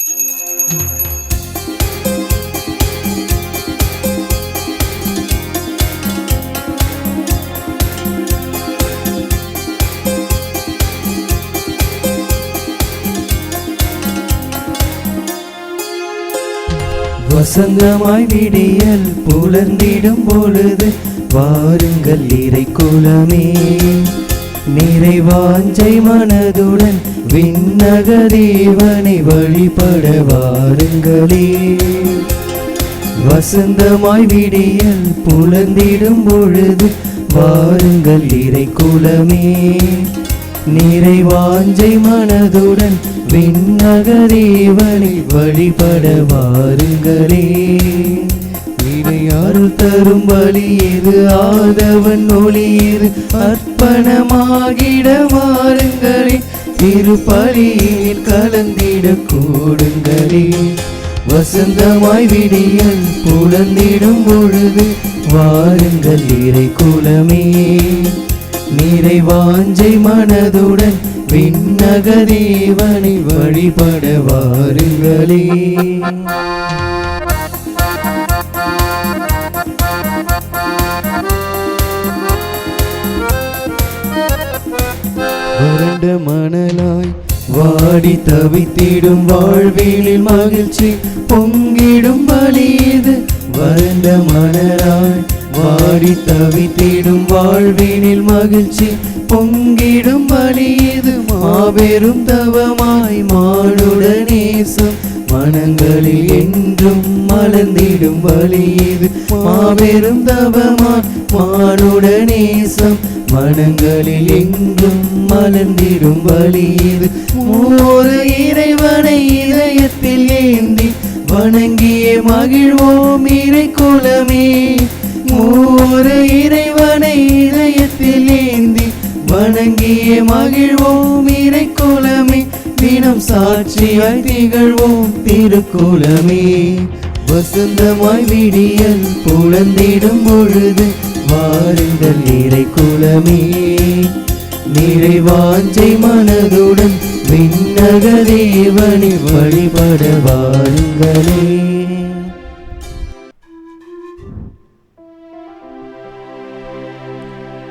வசந்தமாய் விடியல் புலர்ந்திடும் பொழுது வாருங்கள் இறைக்குலமே, நிறைவாஞ்சை மனதுடன் விண்ணக தேவனை வழிபட வாருங்களே. வசந்தமாய் விடியல் புலர்ந்திடும் பொழுது வாருங்கள் இறைக்குலமே, நிறைவாஞ்சை மனதுடன் விண்ணக தேவனை வழிபட வாருங்களே. இறையாருள் தரும் வழி இது, ஆதவன் ஒளி இது, அர்ப்பணமாகிட வாருங்களே. திருப்பலியில் கலந்திட கூடுங்களே. வசந்தமாய் விடியல் புலர்ந்திடும் பொழுது வாருங்கள் இறைக்குலமே, நிறைவாஞ்சை மனதுடன் விண்ணக தேவனை வழிபட வாருங்களே. வறண்ட மணலாய் வாடி தவித்திடும் வாழ்வினில் மகிழ்ச்சி பொங்கிடும் பலி இது. வறண்ட மணலாய் வாடி தவித்திடும் வாழ்வினில் மகிழ்ச்சி பொங்கிடும் பலி இது. மாபெரும் தவமாய் மானுட நேசம் மனங்களில் என்றும் மலர்ந்திடும் பலி இது. மாபெரும் தவமாய் மானுட நேசம் மனங்களில் எங்கும் மலர்ந்திடும் பலி இது. மூவொரு இறைவனை இதயத்தில் ஏந்தி வணங்கிய மகிழ்வோம் இறைக்குலமே. மூவொரு இறைவனை இதயத்தில் ஏந்தி வணங்கிய மகிழ்வோம் இறைக்குலமே. தினம் சாட்சியாய் திகழ்வோம் திருக்குலமே. வசந்தமாய் விடியல் புலர்ந்திடும் பொழுது வாருங்கள் இறைக்குலமே, நிறைவாஞ்சை மனதுடன் விண்ணக தேவனை வழிபட வாருங்களே.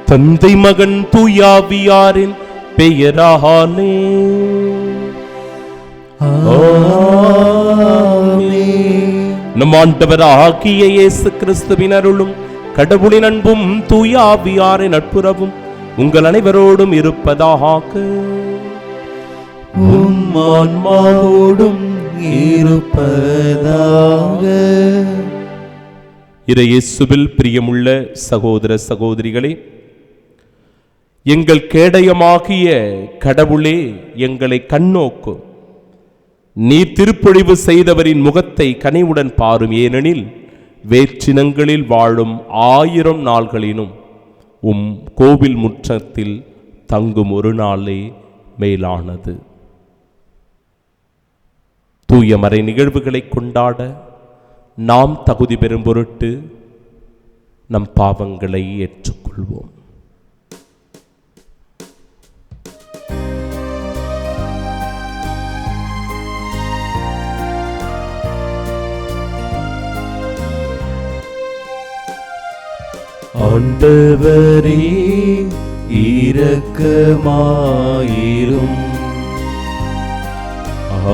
தந்தை மகன் தூயாவியாரின் பெயராலே நம் ஆண்டவராகிய இயேசு கிறிஸ்துவின் அருளும் கடவுளின் அன்பும் தூயாவியாரின் நட்புறவும் உங்கள் அனைவரோடும் இருப்பதாக. உம் ஆன்மாவோடும் இருப்பதாக. இயேசுவில் பிரியமுள்ள சகோதர சகோதரிகளே, எங்கள் கேடயமாகிய கடவுளே எங்களை கண்ணோக்கு. நீர் திருப்பொழிவு செய்தவரின் முகத்தை கனிவுடன் பாரும். ஏனெனில் வேற்றினங்களில் வாழும் 1000 நாள்களினும் உம் கோவில் முற்றத்தில் தங்கும் ஒரு நாளே மேலானது. தூய மறை நிகழ்வுகளை கொண்டாட நாம் தகுதி பெறும் பொருட்டு நம் பாவங்களை ஏற்றுக்கொள்வோம். ஆண்டவரே இரக்கமாயிரும்.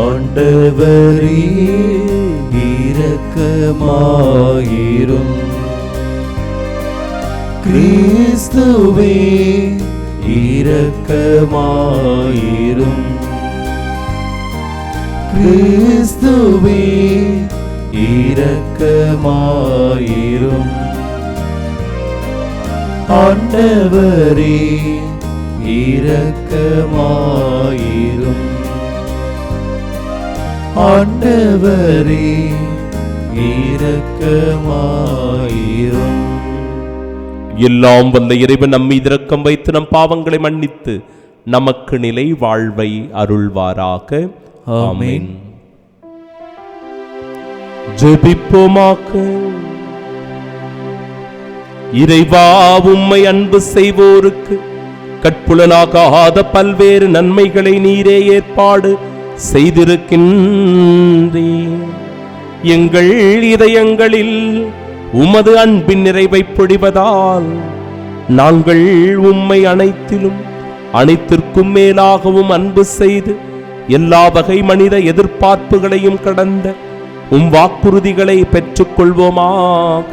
ஆண்டவரே இரக்கமாயிரும். கிறிஸ்துவே இரக்கமாயிரும். கிறிஸ்துவே இரக்கமாயிரும். ஆண்டவரே இரக்கமாயிரும். ஆண்டவரே இரக்கமாயிரும். எல்லாம் வந்த இறைவன் நம்மை இரக்கம் வைத்து நம் பாவங்களை மன்னித்து நமக்கு நிலை வாழ்வை அருள்வாராக. ஆமென். ஜெபிப்போமாக. இறைவா, உம்மை அன்பு செய்வோருக்கு கட்புலனாகாத பல்வேறு நன்மைகளை நீரே ஏற்பாடு செய்திருக்கின்றீர். எங்கள் இதயங்களில் உமது அன்பின் நிறைவை பொழிவதால் நாங்கள் உம்மை அனைத்திற்கும் மேலாகவும் அன்பு செய்து எல்லா வகை மனித எதிர்பார்ப்புகளையும் கடந்த உம் வாக்குறுதிகளை பெற்றுக் கொள்வோமாக.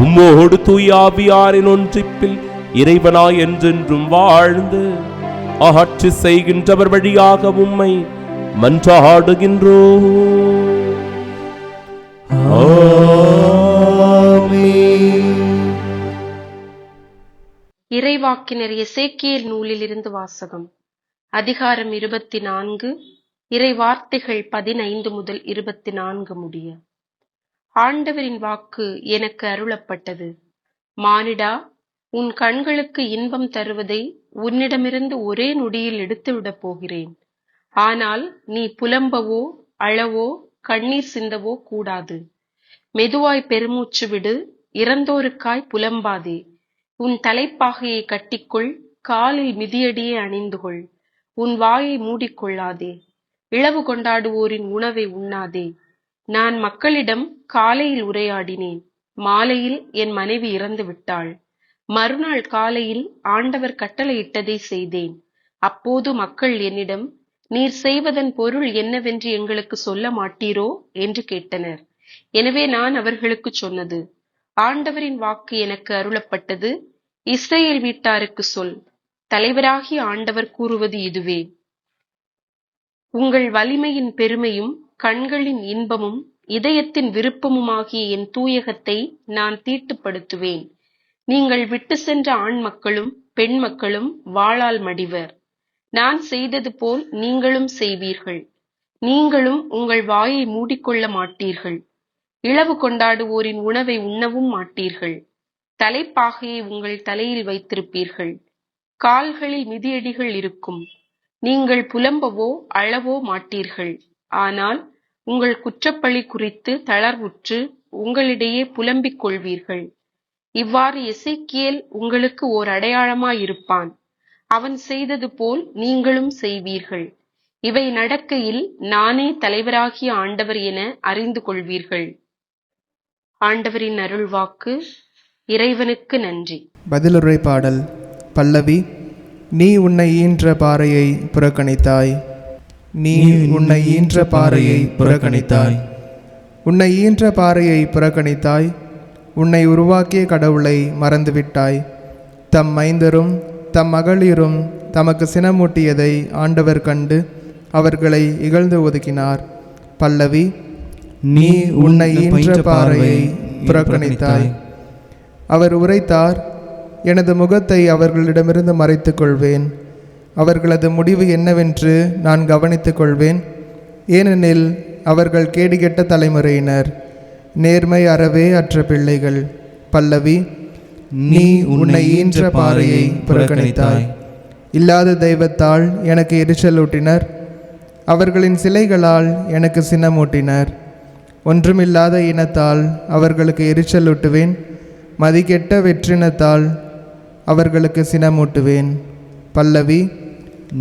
உம்மோடு தூய ஆவியாரின் ஒன்றிப்பில் இறைவனாய் என்றென்றும் வாழ்ந்து ஆட்சி செய்கின்றவர் வழியாக உம்மை மன்றாடுகின்றோம். இறைவாக்கினர் எசேக்கியேல் நூலிலிருந்து வாசகம். அதிகாரம் 24, இறை வார்த்தைகள் 15 முதல் 24 முடிய. ஆண்டவரின் வாக்கு எனக்கு அருளப்பட்டது. மானிடா, உன் கண்களுக்கு இன்பம் தருவதை உன்னிடமிருந்து ஒரே நொடியில் எடுத்துவிடப் போகிறேன். ஆனால் நீ புலம்பவோ அழவோ கண்ணீர் சிந்தவோ கூடாது. மெதுவாய் பெருமூச்சு விடு, இறந்தோருக்காய் புலம்பாதே. உன் தலைப்பாகையை கட்டிக்கொள், காலில் மிதியடியை அணிந்து கொள். உன் வாயை மூடிக்கொள்ளாதே. இளவு கொண்டாடுவோரின் உணவை உண்ணாதே. நான் மக்களிடம் காலையில் உரையாடினேன், மாலையில் என் மனைவி இறந்து விட்டாள். மறுநாள் காலையில் ஆண்டவர் கட்டளையிட்டதை செய்தேன். அப்போது மக்கள் என்னிடம், நீர் செய்வதன் பொருள் என்னவென்று எங்களுக்கு சொல்ல மாட்டீரோ என்று கேட்டனர். எனவே நான் அவர்களுக்கு சொன்னது, ஆண்டவரின் வாக்கு எனக்கு அருளப்பட்டது. இஸ்ரேல் வீட்டாருக்கு சொல், தலைவராகிய ஆண்டவர் கூறுவது இதுவே. உங்கள் வலிமையின் பெருமையும் கண்களின் இன்பமும் இதயத்தின் விருப்பமுமாகிய என் தூயகத்தை நான் தீட்டுப்படுத்துவேன். நீங்கள் விட்டு சென்ற ஆண் மக்களும் பெண் மக்களும் வாளால் மடிவர். நான் செய்தது போல் நீங்களும் செய்வீர்கள். நீங்களும் உங்கள் வாயை மூடிக்கொள்ள மாட்டீர்கள். இளவு கொண்டாடுவோரின் உணவை உண்ணவும் மாட்டீர்கள். தலைப்பாகையை உங்கள் தலையில் வைத்திருப்பீர்கள். கால்களில் மிதியடிகள் இருக்கும். நீங்கள் புலம்பவோ அழவோ மாட்டீர்கள். ஆனால் உங்கள் குற்றப்பழி குறித்து தளர்வுற்று உங்களிடையே புலம்பிக் கொள்வீர்கள். இவ்வாறு எசேக்கியேல் உங்களுக்கு ஓர் அடையாளமாயிருப்பான். அவன் செய்தது போல் நீங்களும் செய்வீர்கள். இவை நடக்கையில் நானே தலைவராகிய ஆண்டவர் என அறிந்து கொள்வீர்கள். ஆண்டவரின் அருள்வாக்கு. இறைவனுக்கு நன்றி. பதிலுரை பாடல். பல்லவி. நீ உன்னை ஈன்ற பாறையை புறக்கணித்தாய். நீ உன்னை ஈன்ற பாறையை புறக்கணித்தாய். உன்னை ஈன்ற பாறையை புறக்கணித்தாய். உன்னை உருவாக்கிய கடவுளை மறந்துவிட்டாய். தம் மைந்தரும் தம் மகளிரும் தமக்கு சினமூட்டியதை ஆண்டவர் கண்டு அவர்களை இகழ்ந்து ஒதுக்கினார். பல்லவி. நீ உன்னை ஈன்ற பாறையை புறக்கணித்தாய். அவர் உரைத்தார், எனது முகத்தை அவர்களிடமிருந்து மறைத்துக் கொள்வேன். அவர்களது முடிவு என்னவென்று நான் கவனித்துக் கொள்வேன். ஏனெனில் அவர்கள் கேடுகெட்ட தலைமுறையினர், நேர்மை அறவே அற்ற பிள்ளைகள். பல்லவி. நீ உன்னை ஈன்ற பாறையை புறக்கணித்தாய். இல்லாத தெய்வத்தால் எனக்கு எரிச்சலூட்டினர். அவர்களின் சிலைகளால் எனக்கு சினமூட்டினர். ஒன்றுமில்லாத இனத்தால் அவர்களுக்கு எரிச்சலூட்டுவேன். மதிக்கெட்ட வெற்றினத்தால் அவர்களுக்கு சினமூட்டுவேன். பல்லவி.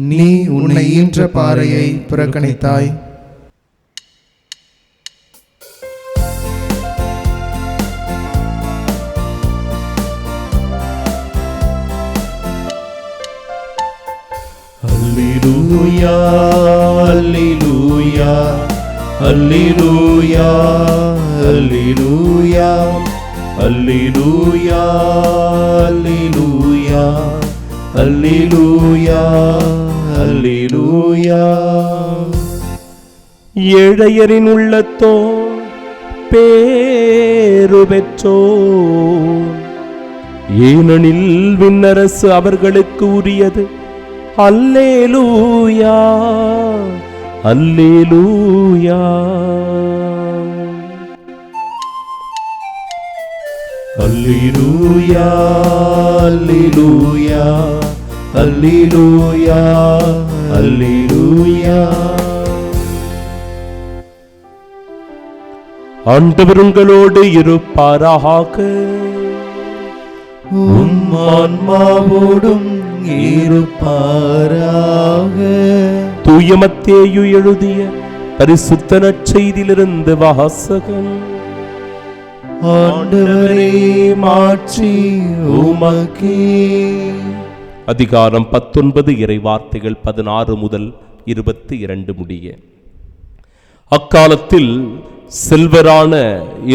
நீ உன்னை ஈன்ற பாறையை புறக்கணித்தாய். அல்லேலூயா அல்லேலூயா அல்லேலூயா அல்லேலூயா அல்லேலூயா அல்லேலூயா அல்லேலூயா அல்லேலூயா. ஏழையரின் உள்ளத்தோ பேறு பெற்றோ, ஏனெனில் விண்ணரசு அவர்களுக்கு உரியது. அல்லேலூயா அல்லேலூயா. அல்லேலூயா அல்லேலூயா அல்லேலூயா அல்லேலூயா. ஆண்டவர் உங்களோடு இருப்பாராக. உம் ஆன்மாவோடும் இருப்பாராக. தூய மத்தேயு எழுதிய பரிசுத்த நற்செய்தியிலிருந்து வாசகம். ஆண்டவரே, மாட்சி உமக்கே. அதிகாரம் 19, இறை வார்த்தைகள் 16 முதல் 22 முடிய. அக்காலத்தில் செல்வரான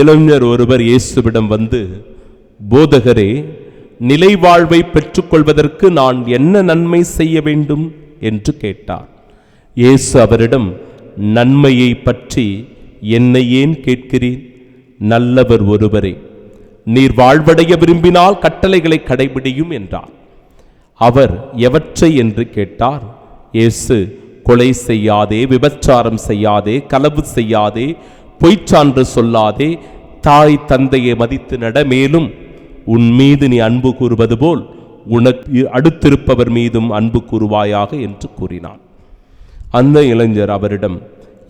இளைஞர் ஒருவர் இயேசுவிடம் வந்து, போதகரே, நிலை வாழ்வை பெற்றுக்கொள்வதற்கு நான் என்ன நன்மை செய்ய வேண்டும் என்று கேட்டார். இயேசு அவரிடம், நன்மையை பற்றி என்னை ஏன் கேட்கிறீர்? நல்லவர் ஒருவரே, நீர் வாழ்வடைய விரும்பினால் கட்டளைகளை கடைபிடியும் என்றார். அவர் எவற்றை என்று கேட்டார். இயேசு, கொலை செய்யாதே, விபச்சாரம் செய்யாதே, களவு செய்யாதே, பொய்ச்சான்று சொல்லாதே, தாய் தந்தையை மதித்து நட, மேலும் உன் மீது நீ அன்பு கூறுவது போல் உனக்கு அடுத்திருப்பவர் மீதும் அன்பு கூறுவாயாக என்று கூறினார். அந்த இளைஞர் அவரிடம்,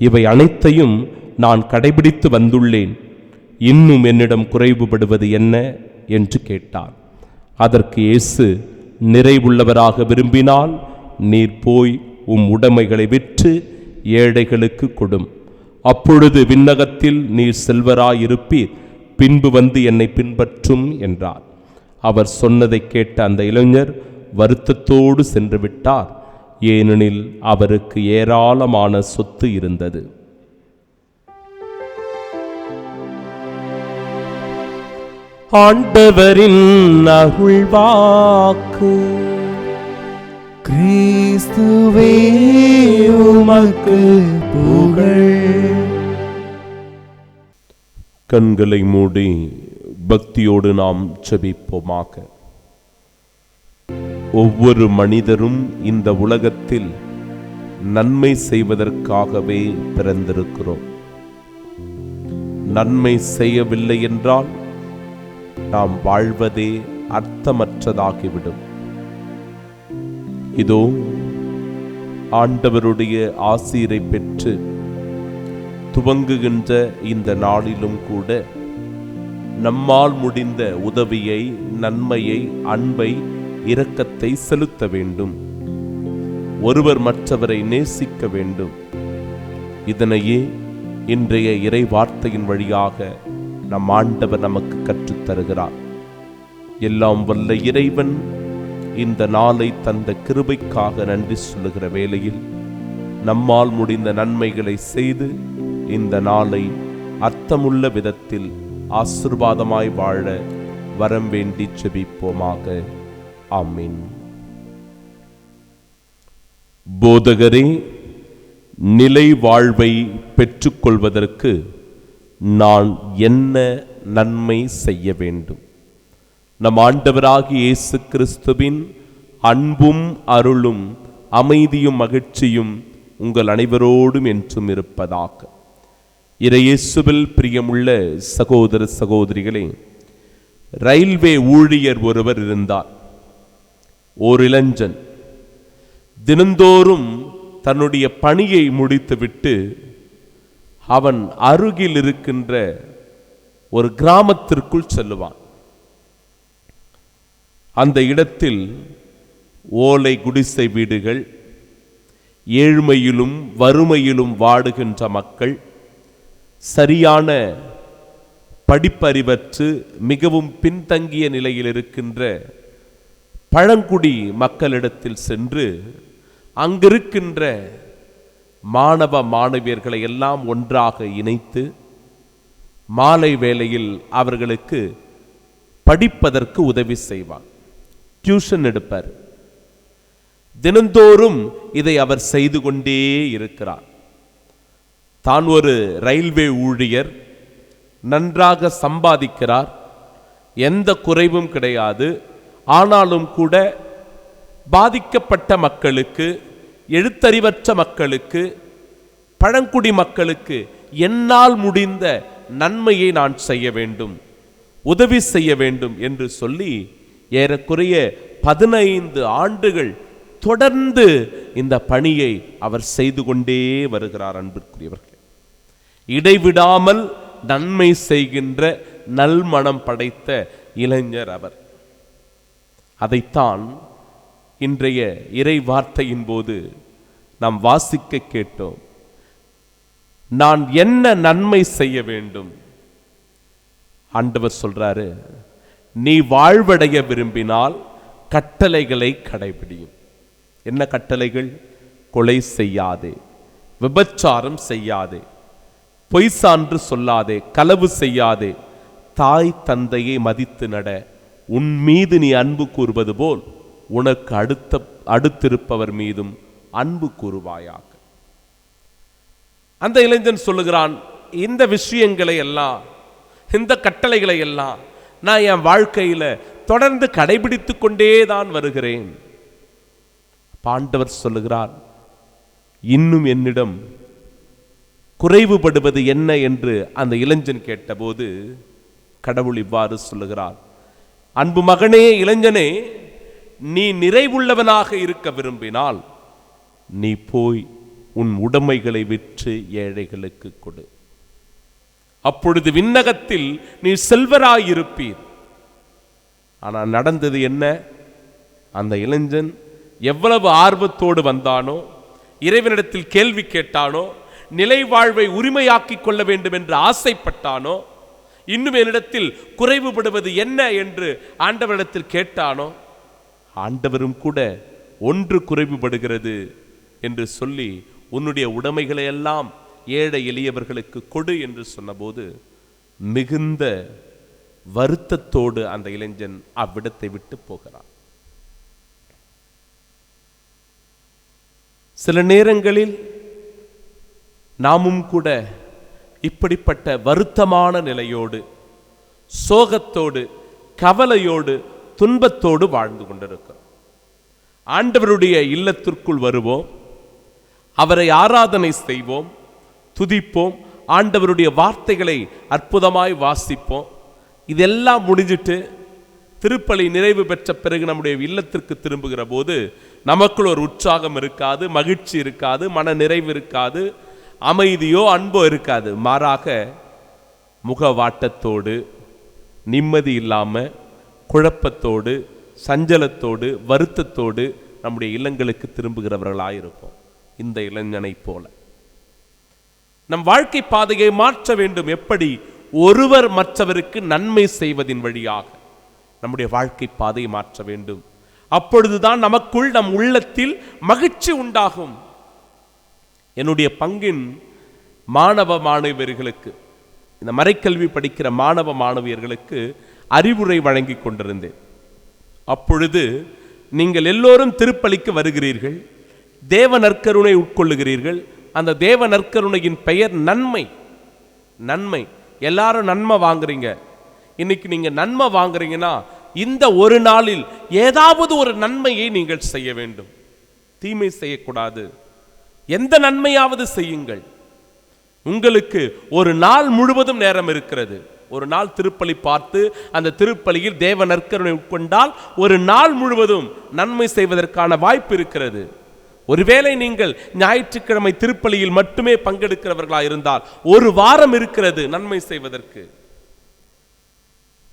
இவை அனைத்தையும் நான் கடைபிடித்து வந்துள்ளேன், இன்னும் என்னிடம் குறைவுபடுவது என்ன என்று கேட்டார். அதற்கு இயேசு, நிறைவுள்ளவராக விரும்பினால் நீர் போய் உம் உடைமைகளை விற்று ஏழைகளுக்கு கொடும், அப்பொழுது விண்ணகத்தில் நீர் செல்வராயிருப்பீர், பின்பு வந்து என்னை பின்பற்றும் என்றார். அவர் சொன்னதை கேட்ட அந்த இளைஞர் வருத்தத்தோடு சென்று விட்டார், ஏனெனில் அவருக்கு ஏராளமான சொத்து இருந்தது. ஆண்டவரின் அருள்வாக்கு. கிறிஸ்துவே, உமக்கு புகழ். கண்களை மூடி பக்தியோடு நாம் ஜெபிப்போமாக. ஒவ்வொரு மனிதரும் இந்த உலகத்தில் நன்மை செய்வதற்காகவே பிறந்திருக்கிறோம். நன்மை செய்யவில்லை என்றால் நாம் வாழ்வதே அர்த்தமற்றதாகிவிடும். இதோ ஆண்டவருடைய ஆசீரை பெற்று துவங்குகின்ற இந்த நாளிலும் கூட நம்மால் முடிந்த உதவியை, நன்மையை, அன்பை, இரக்கத்தை செலுத்த வேண்டும். ஒருவர் மற்றவரை நேசிக்க வேண்டும். இதனையே இன்றைய இறை வார்த்தையின் வழியாக நம் ஆண்டவர் நமக்கு கற்றுத் தருகிறார். எல்லாம் வல்ல இறைவன் இந்த நாளை தந்த கிருபைக்காக நன்றி சொல்லுகிற வேளையில் நம்மால் முடிந்த நன்மைகளை செய்து இந்த நாளை அர்த்தமுள்ள விதத்தில் ஆசீர்வாதமாய் வாழ வரம் வேண்டி ஜெபிப்போமாக. ஆமீன். போதகரே, நிலை வாழ்வை பெற்றுக்கொள்வதற்கு நான் என்ன நன்மை செய்ய வேண்டும்? நம் ஆண்டவராகிய இயேசு கிறிஸ்துவின் அன்பும் அருளும் அமைதியும் மகிழ்ச்சியும் உங்கள் அனைவரோடும் என்றும் இருப்பதாக. இறையேசுவில் பிரியமுள்ள சகோதர சகோதரிகளே, ரயில்வே ஊழியர் ஒருவர் இருந்தார். ஓர் இளைஞன் தினந்தோறும் தன்னுடைய பணியை முடித்துவிட்டு அவன் அருகில் இருக்கின்ற ஒரு கிராமத்திற்குள் செல்லுவான். அந்த இடத்தில் ஓலை குடிசை வீடுகள், ஏழ்மையிலும் வறுமையிலும் வாடுகின்ற மக்கள், சரியான படிப்பறிவற்று மிகவும் பின்தங்கிய நிலையில் இருக்கின்ற பழங்குடி மக்களிடத்தில் சென்று அங்கிருக்கின்ற மாணவ மாணவியர்களை எல்லாம் ஒன்றாக இணைத்து மாலை வேளையில் அவர்களுக்கு படிப்பதற்கு உதவி செய்வார். டியூஷன் எடுப்பார். தினந்தோறும் இதை அவர் செய்து கொண்டே இருக்கிறார். தான் ஒரு ரயில்வே ஊழியர், நன்றாக சம்பாதிக்கிறார், எந்த குறைவும் கிடையாது. ஆனாலும் கூட பாதிக்கப்பட்ட மக்களுக்கு, எழுத்தறிவற்ற மக்களுக்கு, பழங்குடி மக்களுக்கு என்னால் முடிந்த நன்மையை நான் செய்ய வேண்டும், உதவி செய்ய வேண்டும் என்று சொல்லி ஏறக்குறைய 15 ஆண்டுகள் தொடர்ந்து இந்த பணியை அவர் செய்து கொண்டே வருகிறார். அன்பிற்குரியவர்களே, இடைவிடாமல் நன்மை செய்கின்ற நல்மனம் படைத்த இளைஞர் அவர். அதைத்தான் இன்றைய இறை வார்த்தையின் போது நாம் வாசிக்க கேட்டோம். நான் என்ன நன்மை செய்ய வேண்டும்? ஆண்டவர் சொல்றாரு, நீ வாழ்வடைய விரும்பினால் கட்டளைகளை கடைபிடியும். என்ன கட்டளைகள்? கொலை செய்யாதே, விபச்சாரம் செய்யாதே, பொய் சான்று சொல்லாதே, களவு செய்யாதே, தாய் தந்தையை மதித்து நட, உன் மீது நீ அன்பு கூறுவது போல் உனக்கு அடுத்திருப்பவர் மீதும் அன்பு கூறுவாயாக. அந்த இளைஞன் சொல்லுகிறான், இந்த விஷயங்களை எல்லாம், இந்த கட்டளைகளை எல்லாம் நான் என் வாழ்க்கையில தொடர்ந்து கடைபிடித்து கொண்டே தான் வருகிறேன். ஆண்டவர் சொல்லுகிறார், இன்னும் என்னிடம் குறைவுபடுவது என்ன என்று அந்த இளைஞன் கேட்டபோது கடவுள் இவ்வாறு சொல்லுகிறார், அன்பு மகனே, இளைஞனே, நீ நிறைவுள்ளவனாக இருக்க விரும்பினால் நீ போய் உன் உடைமைகளை விற்று ஏழைகளுக்கு கொடு. அப்பொழுது விண்ணகத்தில் நீ செல்வராயிருப்பீர். ஆனால் நடந்தது என்ன? அந்த இளைஞன் எவ்வளவு ஆர்வத்தோடு வந்தானோ, இறைவனிடத்தில் கேள்வி கேட்டானோ, நிலை வாழ்வை உரிமையாக்கி கொள்ள வேண்டும் என்று ஆசைப்பட்டானோ, இன்னும் என்னிடத்தில் குறைவுபடுவது என்ன என்று ஆண்டவரிடத்தில் கேட்டானோ, ஆண்டவரும் கூட ஒன்று குறைவுபடுகிறது என்று சொல்லி உன்னுடைய உடைமைகளை எல்லாம் ஏழை எளியவர்களுக்கு கொடு என்று சொன்னபோது மிகுந்த வருத்தத்தோடு அந்த இளைஞன் அவ்விடத்தை விட்டு போகிறான். சில நேரங்களில் நாமும் கூட இப்படிப்பட்ட வருத்தமான நிலையோடு, சோகத்தோடு, கவலையோடு, துன்பத்தோடு வாழ்ந்து கொண்டிருக்கிறோம். ஆண்டவருடைய இல்லத்திற்குள் வருவோம், அவரை ஆராதனை செய்வோம், துதிப்போம், ஆண்டவருடைய வார்த்தைகளை அற்புதமாய் வாசிப்போம். இதெல்லாம் முடிஞ்சிட்டு திருப்பலி நிறைவு பெற்ற பிறகு நம்முடைய இல்லத்திற்கு திரும்புகிற போது நமக்குள் ஒரு உற்சாகம் இருக்காது, மகிழ்ச்சி இருக்காது, மன நிறைவு இருக்காது, அமைதியோ அன்போ இருக்காது. மாறாக முகவாட்டத்தோடு, நிம்மதி இல்லாமல், குழப்பத்தோடு, சஞ்சலத்தோடு, வருத்தத்தோடு நம்முடைய இல்லங்களுக்கு திரும்புகிறவர்களாயிருப்போம். இந்த இளைஞனை போல நம் வாழ்க்கை பாதையை மாற்ற வேண்டும். எப்படி? ஒருவர் மற்றவருக்கு நன்மை செய்வதின் வழியாக நம்முடைய வாழ்க்கை பாதையை மாற்ற வேண்டும். அப்பொழுதுதான் நமக்குள், நம் உள்ளத்தில் மகிழ்ச்சி உண்டாகும். என்னுடைய பங்கின் மாணவ மாணவியர்களுக்கு, இந்த மறைக்கல்வி படிக்கிற மாணவ மாணவியர்களுக்கு அறிவுரை வழங்கி கொண்டிருந்தேன். அப்பொழுது நீங்கள் எல்லோரும் திருப்பலிக்கு வருகிறீர்கள், தேவ நற்கருணை உட்கொள்ளுகிறீர்கள். அந்த தேவ நற்கருணையின் பெயர் நன்மை. நன்மை, எல்லாரும் நன்மை வாங்குறீங்க. இன்னைக்கு நீங்க நன்மை வாங்குறீங்கன்னா இந்த ஒரு நாளில் ஏதாவது ஒரு நன்மையை நீங்கள் செய்ய வேண்டும். தீமை செய்யக்கூடாது. எந்த நன்மையாவது செய்யுங்கள். உங்களுக்கு ஒரு நாள் முழுவதும் நேரம் இருக்கிறது. ஒரு நாள் திருப்பலி பார்த்து அந்த திருப்பலியில் தேவ நற்கருணை உட்கொண்டால் ஒரு நாள் முழுவதும் நன்மை செய்வதற்கான வாய்ப்பு இருக்கிறது. ஒருவேளை நீங்கள் ஞாயிற்றுக்கிழமை திருப்பலியில் மட்டுமே பங்கெடுக்கிறவர்களாக இருந்தால் ஒரு வாரம் இருக்கிறது நன்மை செய்வதற்கு.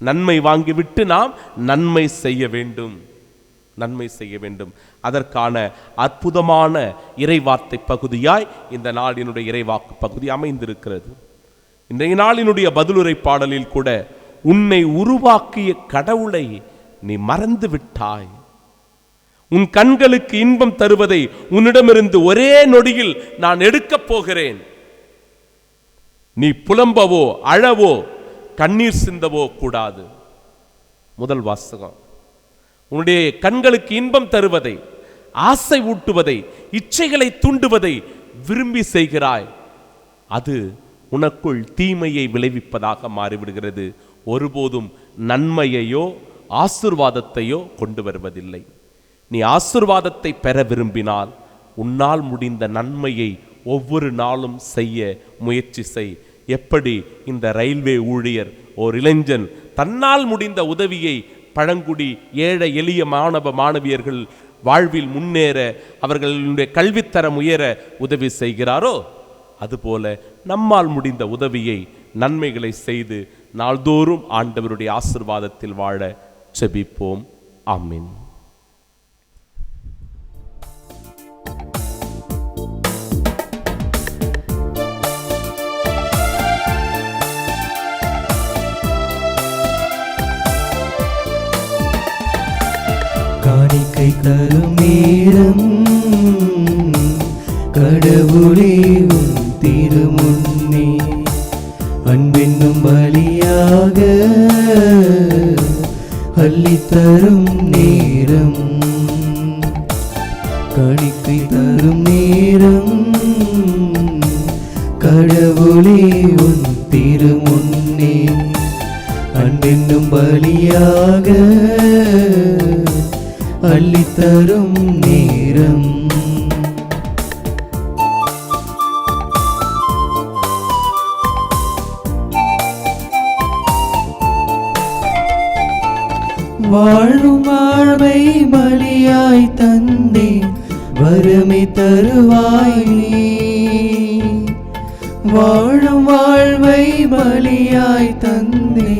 நன்மை வாங்கிவிட்டு நாம் நன்மை செய்ய வேண்டும். நன்மை செய்ய வேண்டும். அதற்கான அற்புதமான இறைவார்த்தை பகுதியாய் இந்த நாளினுடைய இறைவாக்கு பகுதி அமைந்திருக்கிறது. இன்றைய நாளினுடைய பதிலுரை பாடலில் கூட, உன்னை உருவாக்கிய கடவுளை நீ மறந்து விட்டாய், உன் கண்களுக்கு இன்பம் தருவதை உன்னிடமிருந்து ஒரே நொடியில் நான் எடுக்கப் போகிறேன், நீ புலம்பவோ அழவோ கண்ணீர் சிந்தவோ கூடாது. முதல் வாசகம், உன்னுடைய கண்களுக்கு இன்பம் தருவதை, ஆசை ஊட்டுவதை, இச்சைகளை தூண்டுவதை விரும்பி செய்கிறாய். அது உனக்குள் தீமையை விளைவிப்பதாக மாறிவிடுகிறது. ஒருபோதும் நன்மையையோ ஆசீர்வாதத்தையோ கொண்டு வருவதில்லை. நீ ஆசீர்வாதத்தை பெற விரும்பினால் உன்னால் முடிந்த நன்மையை ஒவ்வொரு நாளும் செய்ய முயற்சி செய். எப்படி இந்த ரயில்வே ஊழியர், ஓர் இளைஞன் தன்னால் முடிந்த உதவியை பழங்குடி ஏழை எளிய மாணவ மாணவியர்கள் வாழ்வில் முன்னேற, அவர்களுடைய கல்வித்தரம் உயர உதவி செய்கிறாரோ, அதுபோல நம்மால் முடிந்த உதவியை, நன்மைகளை செய்து நாள்தோறும் ஆண்டவருடைய ஆசீர்வாதத்தில் வாழ ஜெபிப்போம். ஆமென். காணிக்கை தரும் நேரம் கடவுளே உன் திருமுன்னே அன்பென்னும் பலியாக அள்ளித்தரும் நேரம் காணிக்கை தரும் நேரம் கடவுளே உன் திருமுன்னே அன்பென்னும் பலியாக அள்ளித்தரும் நேரம் வாழும் வாழ்வை பலியாய் தந்தே வரமை தருவாய் நீ வாழும் வாழ்வை பலியாய் தந்தே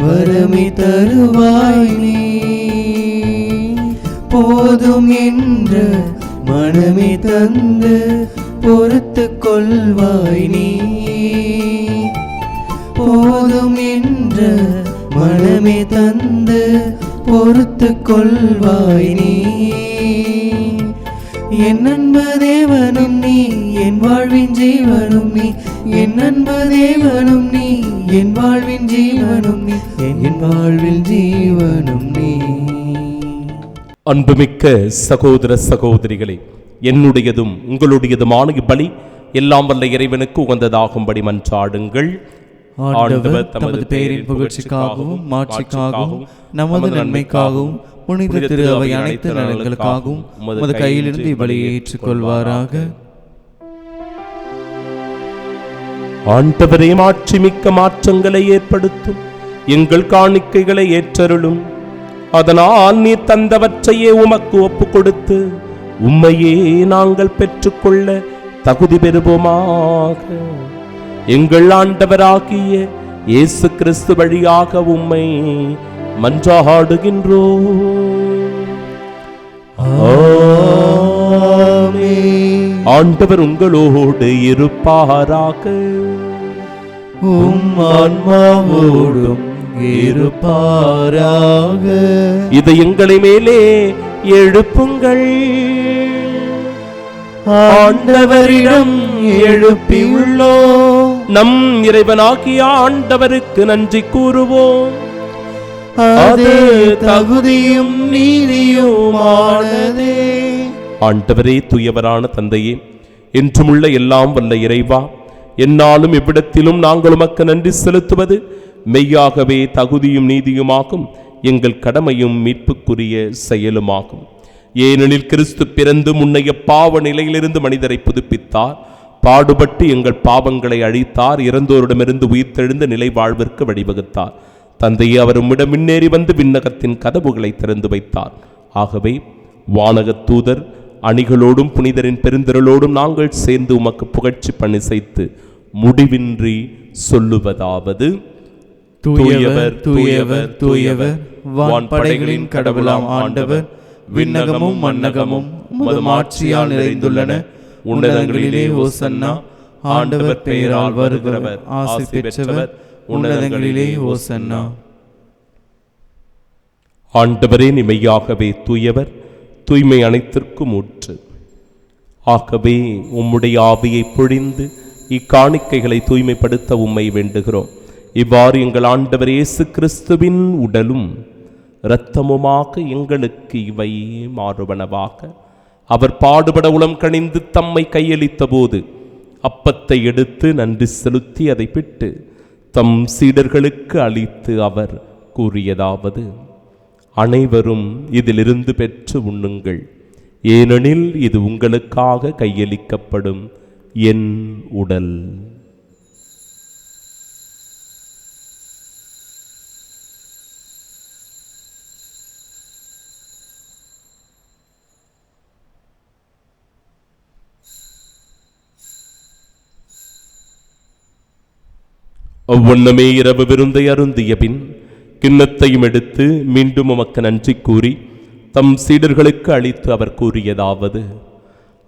வரமை தருவாய் நீ போதும் என்ற மனமே தந்து பொறுத்து கொள்வாய் நீ போதும் என்ற மனமே தந்து பொறுத்து கொள்வாய் நீ என் அன்பு தேவனும் நீ என் வாழ்வின் ஜீவனும் நீ என் அன்பு தேவனும் நீ என் வாழ்வின் ஜீவனும் நீ என் வாழ்வில் ஜீவனும் நீ. அன்புமிக்க சகோதர சகோதரிகளே, என்னுடையதும் உங்களுடையதுமான இப்பலி எல்லாம் வல்ல இறைவனுக்கு உகந்ததாகும்படி மன்றாடுங்கள். ஆண்டவர் தமது பெயரின் புகழ்ச்சிக்காகவும் மாட்சிக்காகவும் நமது நன்மைக்காகவும் புனித திரு அவை அனைத்து நலன்களுக்காகவும் உமது கையிலிருந்து இப்பலியை ஏற்றுக்கொள்வாராக. ஆண்டவரே, மாட்சிமிக்க மாற்றங்களை ஏற்படுத்தும் எங்கள் காணிக்கைகளை ஏற்றருளும். அதனால் நீ தந்தவற்றையே உமக்கு ஒப்பு கொடுத்து உம்மையே நாங்கள் பெற்றுக்கொள்ள தகுதி பெறுவோமாக. எங்கள் ஆண்டவராகிய இயேசு கிறிஸ்து வழியாக உம்மை மன்றாடுகின்றோம். ஆமென். ஆண்டவர் உங்களோடு இருப்பாராக. உம் ஆன்மாவோடும் இருப்பாராக. இதை எங்களை மேலே எழுப்புங்கள். ஆண்டவரிடம் எழுப்பியுள்ளோம். நம் இறைவனாகிய ஆண்டவருக்கு நன்றி கூறுவோம். அது தகுதியும் நீதியுமானதே. ஆண்டவரே, தூயவரான தந்தையே, என்றுமுள்ள எல்லாம் வல்ல இறைவா, என்னாலும் எவ்விடத்திலும் நாங்கள் உமக்கு நன்றி செலுத்துவது மெய்யாகவே தகுதியும் நீதியுமாகும், எங்கள் கடமையும் மீட்புக்குரிய செயலுமாகும். ஏனெனில் கிறிஸ்து பிறந்து முன்னைய பாவ நிலையிலிருந்து மனிதரை புதுப்பித்தார், பாடுபட்டு எங்கள் பாவங்களை அழித்தார், இறந்தோரிடமிருந்து உயிர்த்தெழுந்த நிலை வாழ்விற்கு வழிவகுத்தார். தந்தையே, அவர் உம்மிடம் முன்னேறி வந்து விண்ணகத்தின் கதவுகளை திறந்து வைத்தார். ஆகவே வானகத் தூதர் அணிகளோடும் புனிதரின் பெருந்திரளோடும் நாங்கள் சேர்ந்து உமக்கு புகழ்ச்சி பணி செய்து முடிவின்றி சொல்லுவதாவது: தூயவர் தூயவர் தூயவர், வான்படைகளின் கடவுளாம் ஆண்டவர், விண்ணகமும் மண்ணகமும் உமது ஆட்சியால் நிறைந்துள்ளன. உன்னதங்களிலே ஓசன்னா. ஆண்டவர் பெயரால் வருகிறவர் ஆசி பெற்றவர், உன்னதங்களிலே ஓசன்னா. ஆண்டவரே, மெய்யாகவே தூயவர், தூய்மை அனைத்திற்கும் ஊற்று. ஆகவே உம்முடைய ஆவியை பொழிந்து இக்காணிக்கைகளை தூய்மைப்படுத்த உம்மை வேண்டுகிறோம். இவ்வாறு எங்கள் ஆண்டவர் இயேசு கிறிஸ்துவின் உடலும் இரத்தமுமாக எங்களுக்கு இவை மாறுவனவாக. அவர் பாடுபட உளம் கனிந்து தம்மை கையளித்த போது அப்பத்தை எடுத்து நன்றி செலுத்தி அதை பிட்டு தம் சீடர்களுக்கு அளித்து அவர் கூறியதாவது: அனைவரும் இதிலிருந்து பெற்று உண்ணுங்கள், ஏனெனில் இது உங்களுக்காக கையளிக்கப்படும் என் உடல். அவ்வண்ணமே இரவு விருந்தை அருந்திய பின் கிண்ணத்தையும் எடுத்து மீண்டும் உமக்கு நன்றி கூறி தம் சீடர்களுக்கு அளித்து அவர் கூறியதாவது: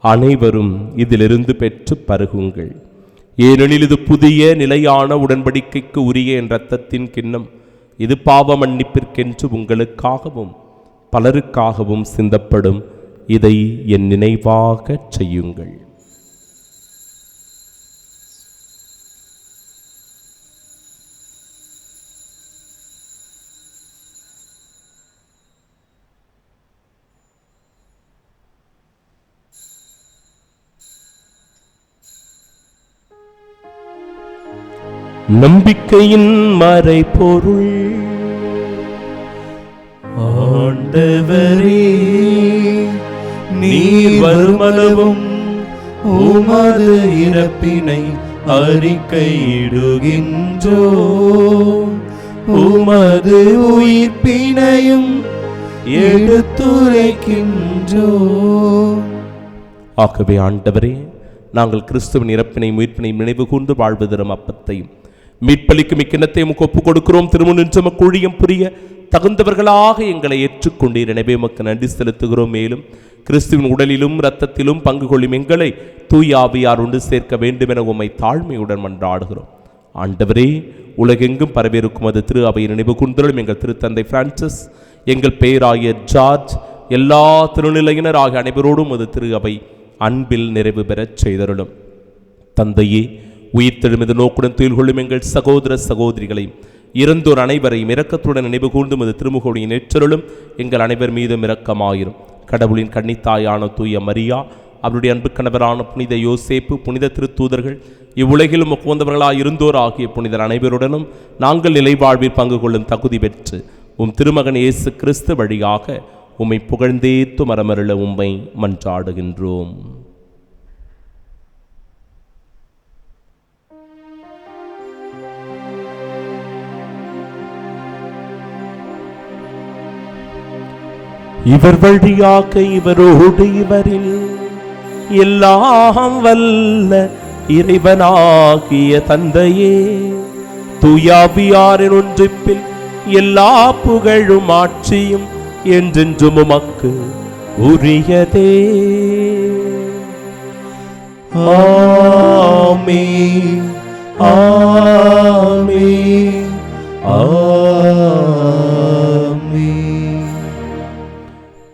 அனைவரும் இதிலிருந்து பெற்று பருகுங்கள், ஏனெனில் இது புதிய நிலையான உடன்படிக்கைக்கு உரிய என் இரத்தத்தின் கிண்ணம். இது பாவ மன்னிப்பிற்கென்று உங்களுக்காகவும் பலருக்காகவும் சிந்தப்படும். இதை என் நினைவாகச் செய்யுங்கள். நம்பிக்கையின் மறைபொருள். ஆண்டவரே, நீர் வருமளவும் உமது இறப்பினை அறிக்கையிடுகின்றோம், உமது உயிர்ப்பினையும் எடுத்துரைக்கின்றோம். ஆகவே ஆண்டவரே, நாங்கள் கிறிஸ்துவின் இறப்பினை மீட்பினை நினைவு கூர்ந்து வாழ்வு தரும் அப்பத்தையும் மீட்பளிக்கும் இக்கிண்ணத்தை உமக்கு ஒப்புக் கொடுக்கிறோம். திருமுன்னின்று உமக்கு ஊழியம் புரிய தகுந்தவர்களாக எங்களை ஏற்றுக்கொண்டீர். எனவே உமக்கு நன்றி செலுத்துகிறோம். மேலும் கிறிஸ்துவின் உடலிலும் இரத்தத்திலும் பங்கு கொள்ளும் எங்களை தூய ஆவியார் ஒன்று சேர்க்க வேண்டும் என உம்மை தாழ்மையுடன் மன்றாடுகிறோம். ஆண்டவரே, உலகெங்கும் பரவியிருக்கும் அது திரு அவையை நினைவு கூர்ந்தருளும். எங்கள் திருத்தந்தை பிரான்சிஸ், எங்கள் பேராயர் ஜார்ஜ், எல்லா திருநிலையினர் ஆகிய அனைவரோடும் அது திரு அவை அன்பில் நிறைவு பெறச் செய்தருளும். தந்தையே, உயிர்த்தெழுமது நோக்குடன் துயில் கொள்ளும் எங்கள் சகோதர சகோதரிகளையும் இறந்தோர் அனைவரையும் இரக்கத்துடன் நினைவு கூர்ந்தும் அது திருமுகோடியின் ஏற்றருளும். எங்கள் அனைவர் மீதும் இரக்கமாயிரும். கடவுளின் கன்னித்தாயான தூய மரியா, அவருடைய அன்பு கணவரான புனித யோசேப்பு, புனித திருத்தூதர்கள், இவ்வுலகிலும் உகந்தவர்களாய் இருந்தோர் ஆகிய புனிதர் அனைவருடனும் நாங்கள் நிலைவாழ்வில் பங்கு கொள்ளும் தகுதி பெற்று உம் திருமகன் இயேசு கிறிஸ்து வழியாக உம்மை புகழ்ந்தேத்து மரமருள உம்மை மன்றாடுகின்றோம். இவர் வழியாக இவரோடு இவரில் எல்லாம் வல்ல இறைவனாகிய தந்தையே, தூயாவியாரின் ஒன்றிப்பில் எல்லா புகழும் ஆட்சியும் என்றென்றும் உமக்கு உரியதே. ஆமென், ஆமென், ஆமென்.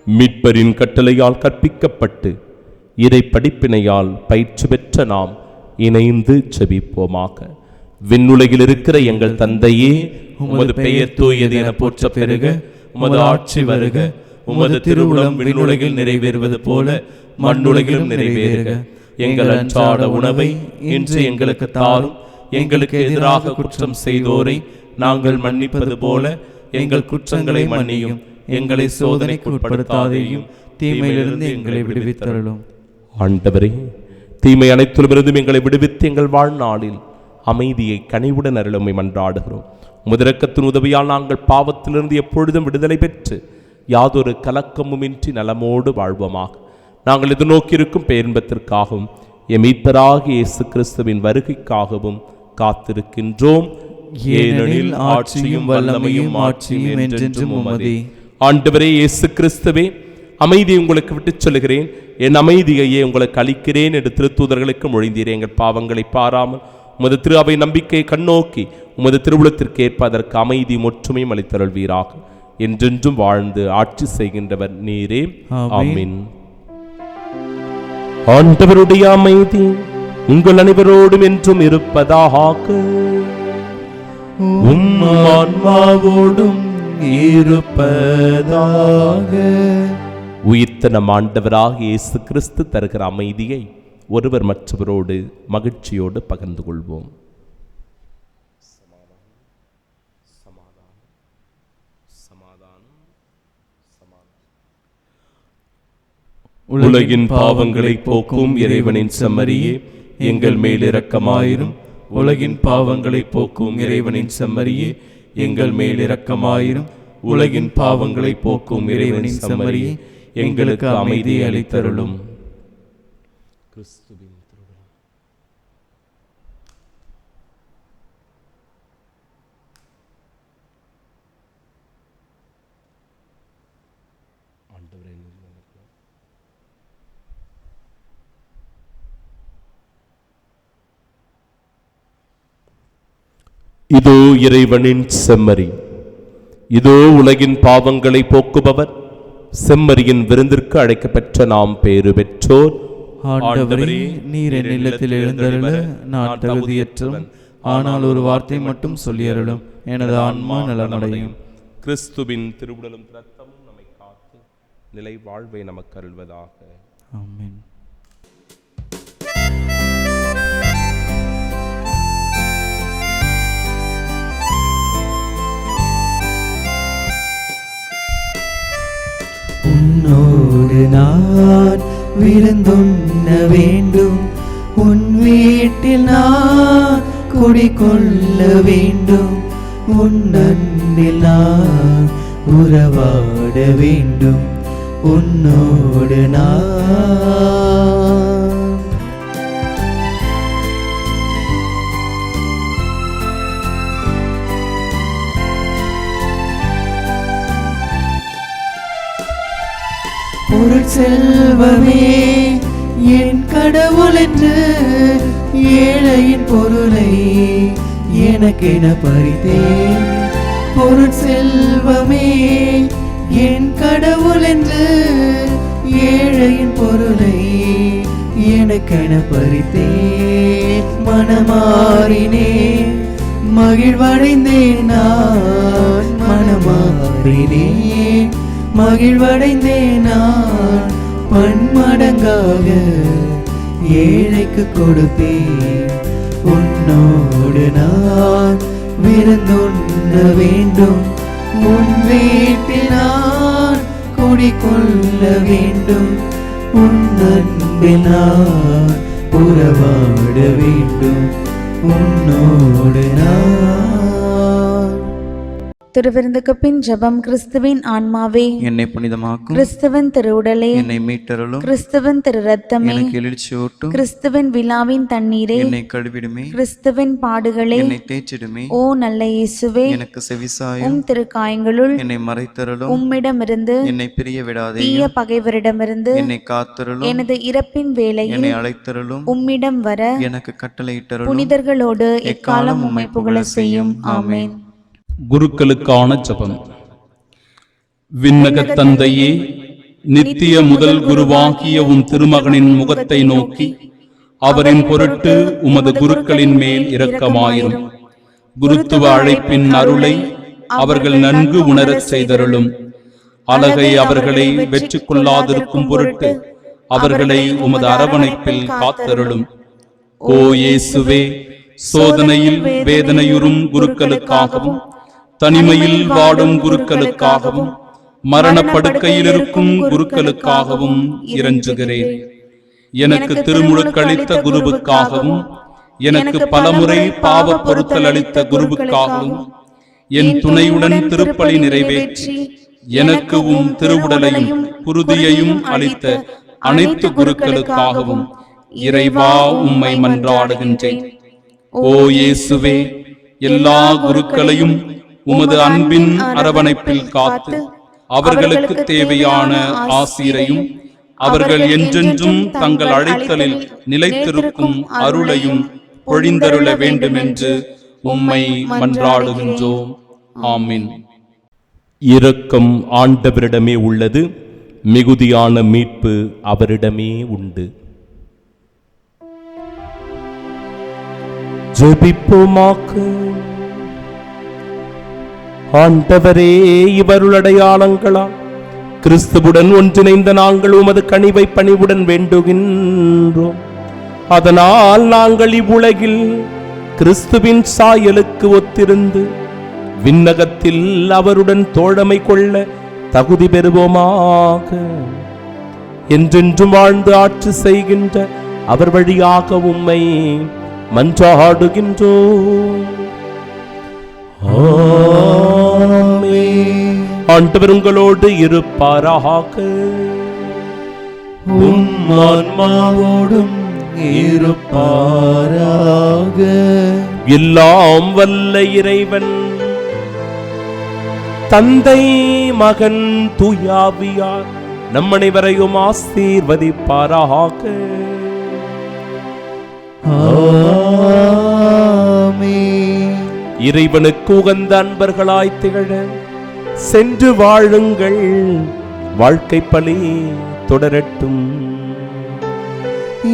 மீட்பரின் கட்டளையால் கற்பிக்கப்பட்டு இறை படிப்பினையால் பயிற்சி பெற்ற நாம் இணைந்து ஜெபிப்போமாக. விண்ணுலகில் இருக்கிற எங்கள் தந்தையே, உமது பெயர் தூயது என போற்ற பெருக, உமது ஆட்சி வருக, உமது திருவுளம் விண்ணுலகில் நிறைவேறுவது போல மண்ணுலகிலும் நிறைவேறுக. எங்கள் அன்றாட உணவை இன்று எங்களுக்கு தாரும். எங்களுக்கு எதிராக குற்றம் செய்தோரை நாங்கள் மன்னிப்பது போல எங்கள் குற்றங்களை மன்னியும். எங்களை சோதனைக்கு உட்படுத்தாதேயும், தீமையிலிருந்து எங்களை விடுவித்தருளும். ஆண்டவரே, தீமை அனைத்திலுமிருந்தும் எங்களை விடுவித்து எங்கள் வாழ்நாளில் அமைதியை கனிவுடன் அருளுமை மன்றாடுகிறோம். உமதிரக்கத்தின் உதவியால் நாங்கள் பாவத்திலிருந்து எப்பொழுதும் விடுதலை பெற்று யாதொரு கலக்கமுமின்றி நலமோடு வாழ்வோமாக. நாங்கள் எதிர்நோக்கியிருக்கும் பேரின்பத்திற்காகவும் எமீட்பராகிய இயேசு கிறிஸ்துவின் வருகைக்காகவும் காத்திருக்கின்றோம். ஏனெனில் ஆட்சியும் வல்லமையும் ஆட்சியும் என்றென்றும் உமதே. ஆண்டவரே இயேசு கிறிஸ்துவே, அமைதியை உங்களுக்கு விட்டுச் சொல்கிறேன், என் அமைதியையே உங்களுக்கு அளிக்கிறேன் என்று திருத்தூதர்களுக்கு மொழிந்தீரே. எங்கள் பாவங்களை பாராமல் உமது திரு அவை நம்பிக்கையை கண்ணோக்கி உமது திருவுளத்திற்கு ஏற்ப அதற்கு அமைதியும் ஒற்றுமையும் அளித்தருள்வீராக. என்றென்றும் வாழ்ந்து ஆட்சி செய்கின்றவர் நீரே. ஆமென். ஆண்டவருடைய அமைதி உங்கள் அனைவரோடும் என்றும் இருப்பதாக. ஆன்மாவோடும் இருப்பதாக. உயிர்த்த நம் ஆண்டவராக இயேசு கிறிஸ்து தருகிற அமைதியை ஒருவர் மற்றவரோடு மகிழ்ச்சியோடு பகிர்ந்து கொள்வோம். உலகின் பாவங்களை போக்கும் இறைவனின் செம்மறியே, எங்கள் மேல் இரக்கமாயிரும். உலகின் பாவங்களை போக்கும் இறைவனின் செம்மறியே, எங்கள் மேல் இரக்கமாயிரும். உலகின் பாவங்களை போக்கும் இறைவனின் செம்மறியே, எங்களுக்கு அமைதி அளித்தருளும். கிறிஸ்துவின் திருவுளம். இதோ இறைவனின் செம்மறி, இதோ உலகின் பாவங்களை போக்குபவர். செம்மறியின் விருந்திற்கு அழைக்கப்பெற்ற நாம் பேறு பெற்றோர். ஆண்டவரே, நீர் என் இல்லத்தில் எழுந்தருள நான் தகுதியற்றவன். ஆனால் ஒரு வார்த்தை மட்டும் சொல்லியருளும், எனது ஆன்மா நலமடையும். கிறிஸ்துவின் திருவுடலும் இரத்தமும் நம்மை காத்து நிலை வாழ்வை நமக்கு அருள்வதாக. ஆமென். உன்னோடு நான் விருந்துண்ண வேண்டும், உன் வீட்டில் நான் குடிகொள்ள வேண்டும், உன் அன்பில் நான் உறவாட வேண்டும், உன்னோடு நான். பொருள் செல்வமே என் கடவுள் என்று ஏழையின் பொருளை எனக்கென பறித்தேன். பொருள் செல்வமே என் கடவுள் என்று ஏழையின் பொருளை எனக்கென பறித்தேன். மனமாறினேன், மகிழ்வடைந்தேன், நான் மனமாறினேன், மகிழ்வடைந்தேன், நான் பன்மடங்காக ஏழைக்கு கொடுப்பேன். உன்னோடு நான் விருந்துண்ண வேண்டும், உன் வீட்டில் நான் குடிகொள்ள வேண்டும், உன் அன்பில் நான் உறவாட வேண்டும், உன்னோடு நான். திருவிருந்துக்கு பின் ஜெபம். கிறிஸ்துவின் ஆன்மாவே என்னை புனிதமாக்கும், கிறிஸ்துவின் திருவுடலே என்னை மீட்டருளும், கிறிஸ்துவின் திரு ரத்தமே எனக்கு எழுச்சியூட்டும், கிறிஸ்துவின் விழாவின் தண்ணீரே என்னை கழுவிடுமே, கிறிஸ்துவின் பாடுகளே என்னை தேய்ச்சிடுமே, ஓ நல்ல இயேசுவே எனக்கு செவிசாயும், உம் திருக்காயங்களுள் என்னை மறைத்தருளும், உம்மிடமிருந்து என்னை பிரிய விடாதே, தீய பகைவரிடமிருந்து என்னை காத்தருளும், எனது இறப்பின் வேளையில் என்னை அழைத்தருளும், உம்மிடம் வர எனக்கு கட்டளையிட்டருளும், புனிதர்களோடு எக்காலம் உம்மை புகழ செய்யும். ஆமென். குருக்களுக்கான ஜெபம். விண்ணகத் தந்தையே, நித்திய முதல் குருவாகிய உம் திருமகனின் முகத்தை நோக்கி அவரின் பொருட்டு உமது குருக்களின் மேல் இரக்கமாயிரும். குருத்துவ அழைப்பின் அருளை அவர்கள் நன்கு உணரச் செய்தருளும். அழகை அவர்களை வெற்றி கொள்ளாதிருக்கும் பொருட்டு அவர்களை உமது அரவணைப்பில் காத்தருளும். ஓ இயேசுவே, சோதனையில் வேதனையுறும் குருக்களுக்காகவும் தனிமையில் வாடும் குருக்களுக்காகவும் மரணப்படுக்கையில் இருக்கும் குருக்களுக்காகவும் இறைஞ்சுகிறேன். எனக்கு திருமுழுக்களித்த குருவுக்காகவும் எனக்கு பலமுறை பாவ பொறுத்தல் அளித்த குருவுக்காகவும் என் துணையுடன் திருப்பலி நிறைவேற்றி எனக்கு உம் திருவுடலையும் குருதியையும் அளித்த அனைத்து குருக்களுக்காகவும் இறைவா உம்மை மன்றாடுகின்றேன். ஓ இயேசுவே, எல்லா குருக்களையும் உமது அன்பின் அரவணைப்பில் காத்து அவர்களுக்கு தேவையான ஆசீரையும் அவர்கள் என்றென்றும் தங்கள் அழைத்தலில் நிலைத்திருக்கும் அருளையும் பொழிந்தருள வேண்டும் என்று உம்மை மன்றாடுகின்றோம். ஆமீன். இரக்கம் ஆண்டவரிடமே உள்ளது, மிகுதியான மீட்பு அவரிடமே உண்டு. ஜெபிப்போமாக. ஆண்டவரே, இவருள் அடையாளங்களால் கிறிஸ்துவுடன் ஒன்றிணைந்த நாங்கள் உமது கனிவை பணிவுடன் வேண்டுகின்றோம். அதனால் நாங்கள் இவ்வுலகில் கிறிஸ்துவின் சாயலுக்கு ஒத்திருந்து விண்ணகத்தில் அவருடன் தோழமை கொள்ள தகுதி பெறுவோமாக. என்றென்றும் வாழ்ந்து ஆட்சி செய்கின்ற அவர் வழியாக உம்மை மன்றாடுகின்றோம். ஆமென். ஆண்டவர் உங்களோடு இருப்பாராக. உம் ஆன்மாவோடும் இருப்பாராக. எல்லாம் வல்ல இறைவன் தந்தை, மகன், தூயாவியார் நம் அனைவரையும் ஆசீர்வதிப்பாராக. ஆமென். இறைவனுக்கு உகந்த அன்பர்களாய் திகழ சென்று வாழுங்கள். வாழ்க்கை பலி தொடரட்டும்.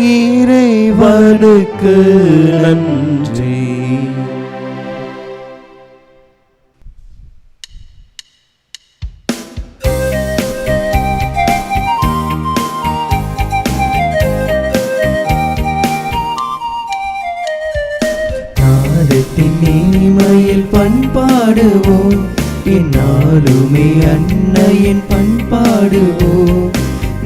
இறைவனுக்கு நன்றி. நாதத்தின் இனிமையில் பண்பாடுவோம், என்னாலுமே அன்னையின் பண்பாடுவோம்.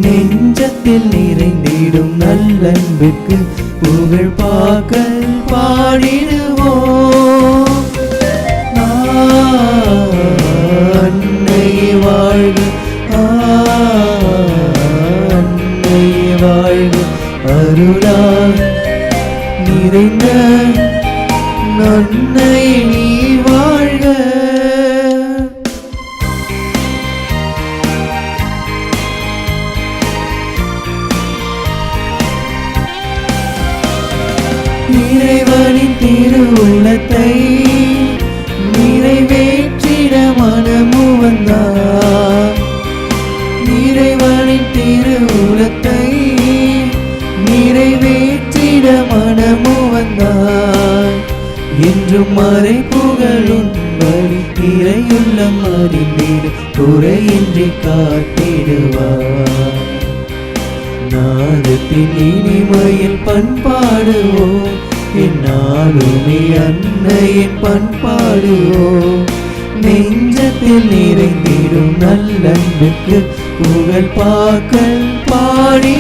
நெஞ்சத்தில் நிறைந்திடும் நல்லன்புக்கு புகழ் பாக்கல் பாடிடுவோம். அன்னையே வாழ்க, அன்னையே வாழ்க, அருளால் நிறைந்த அன்னையே நீ வாழ்க. இறைவனின் திருவுள்ளத்தை நிறைவேற்றிட மனமு வந்தார். இறைவனின் திருவுள்ளத்தை நிறைவேற்றிட மனமு வந்தார். என்றும் மறை புகழும்படி இறையுள்ளம் அறிந்திடு குறையின்றி காத்திடுவார். நாதத்தின் இனிமையில் பண்பாடுவோம், என்னாலுமே அன்னையின் பண்பாடுவோம். நெஞ்சத்தில் நிறைந்திடும் நல்லன்புக்கு புகழ் பாக்கல் பாடி